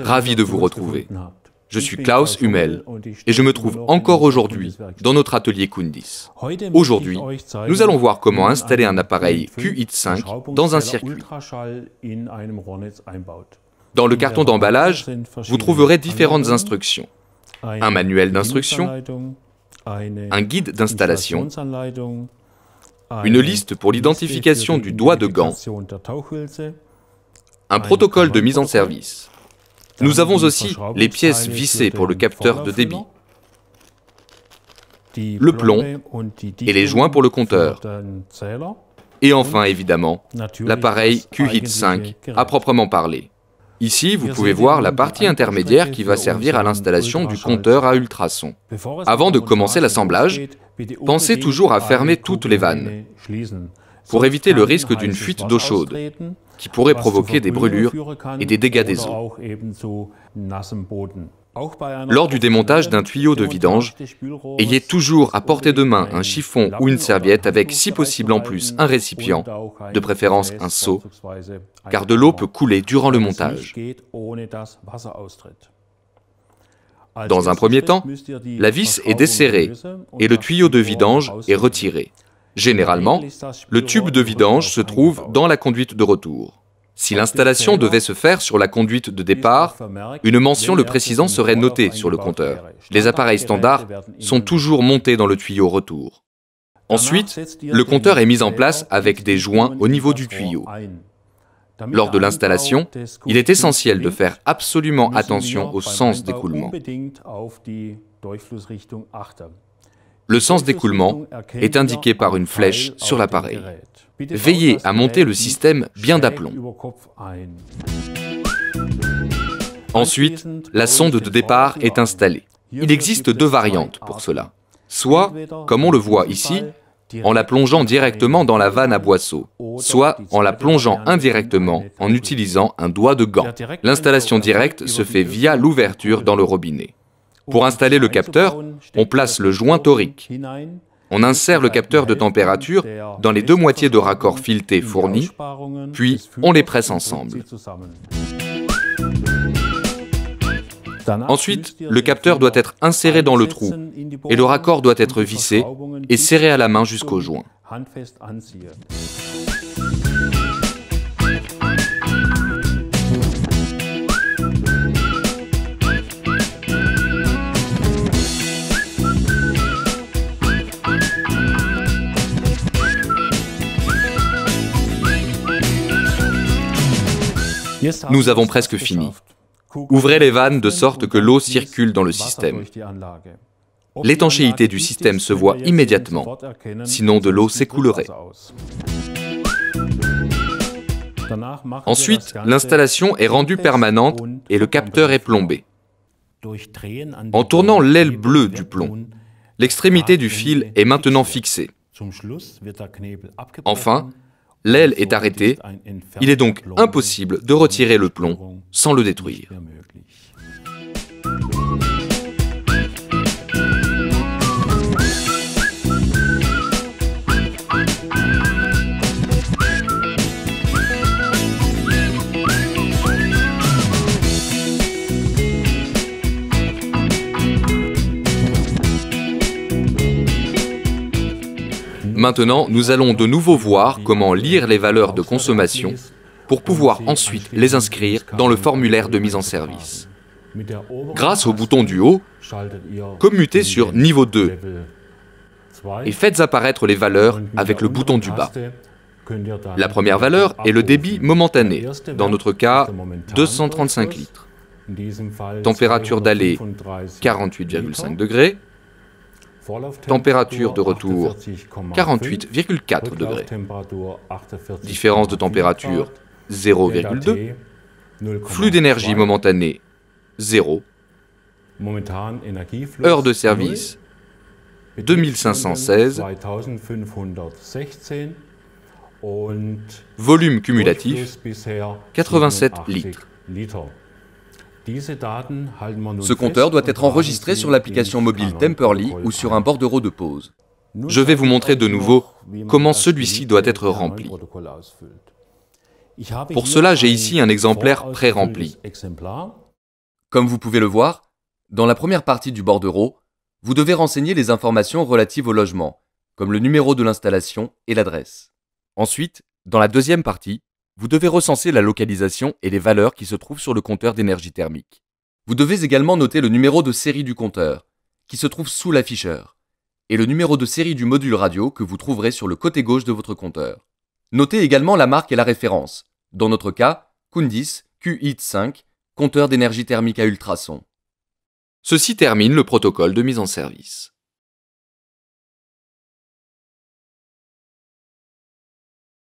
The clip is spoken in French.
ravi de vous retrouver. Je suis Klaus Hummel et je me trouve encore aujourd'hui dans notre atelier Kundis. Aujourd'hui, nous allons voir comment installer un appareil QX5 dans un circuit. Dans le carton d'emballage, vous trouverez différentes instructions. Un manuel d'instructions, un guide d'installation, une liste pour l'identification du doigt de gant, un protocole de mise en service. Nous avons aussi les pièces vissées pour le capteur de débit, le plomb et les joints pour le compteur. Et enfin, évidemment, l'appareil QX5 à proprement parler. Ici, vous pouvez voir la partie intermédiaire qui va servir à l'installation du compteur à ultrasons. Avant de commencer l'assemblage, pensez toujours à fermer toutes les vannes pour éviter le risque d'une fuite d'eau chaude qui pourrait provoquer des brûlures et des dégâts des eaux. Lors du démontage d'un tuyau de vidange, ayez toujours à portée de main un chiffon ou une serviette avec, si possible en plus, un récipient, de préférence un seau, car de l'eau peut couler durant le montage. Dans un premier temps, la vis est desserrée et le tuyau de vidange est retiré. Généralement, le tube de vidange se trouve dans la conduite de retour. Si l'installation devait se faire sur la conduite de départ, une mention le précisant serait notée sur le compteur. Les appareils standards sont toujours montés dans le tuyau retour. Ensuite, le compteur est mis en place avec des joints au niveau du tuyau. Lors de l'installation, il est essentiel de faire absolument attention au sens d'écoulement. Le sens d'écoulement est indiqué par une flèche sur l'appareil. Veillez à monter le système bien d'aplomb. Ensuite, la sonde de départ est installée. Il existe deux variantes pour cela. Soit, comme on le voit ici, en la plongeant directement dans la vanne à boisseau, soit en la plongeant indirectement en utilisant un doigt de gant. L'installation directe se fait via l'ouverture dans le robinet. Pour installer le capteur, on place le joint torique. On insère le capteur de température dans les deux moitiés de raccord filetés fournis, puis on les presse ensemble. Ensuite, le capteur doit être inséré dans le trou et le raccord doit être vissé et serré à la main jusqu'au joint. Nous avons presque fini. Ouvrez les vannes de sorte que l'eau circule dans le système. L'étanchéité du système se voit immédiatement, sinon de l'eau s'écoulerait. Ensuite, l'installation est rendue permanente et le capteur est plombé. En tournant l'aile bleue du plomb, l'extrémité du fil est maintenant fixée. Enfin, l'aile est arrêtée, il est donc impossible de retirer le plomb sans le détruire. Maintenant, nous allons de nouveau voir comment lire les valeurs de consommation pour pouvoir ensuite les inscrire dans le formulaire de mise en service. Grâce au bouton du haut, commutez sur niveau 2 et faites apparaître les valeurs avec le bouton du bas. La première valeur est le débit momentané, dans notre cas 235 litres. Température d'aller 48,5 degrés. Température de retour 48,4 degrés. Différence de température 0,2. Flux d'énergie momentané 0. Heure de service 2516. Volume cumulatif 87 litres. Ce compteur doit être enregistré sur l'application mobile Temperly ou sur un bordereau de pose. Je vais vous montrer de nouveau comment celui-ci doit être rempli. Pour cela, j'ai ici un exemplaire pré-rempli. Comme vous pouvez le voir, dans la première partie du bordereau, vous devez renseigner les informations relatives au logement, comme le numéro de l'installation et l'adresse. Ensuite, dans la deuxième partie, vous devez recenser la localisation et les valeurs qui se trouvent sur le compteur d'énergie thermique. Vous devez également noter le numéro de série du compteur, qui se trouve sous l'afficheur, et le numéro de série du module radio que vous trouverez sur le côté gauche de votre compteur. Notez également la marque et la référence, dans notre cas, Kundis QHIT5, compteur d'énergie thermique à ultrasons. Ceci termine le protocole de mise en service.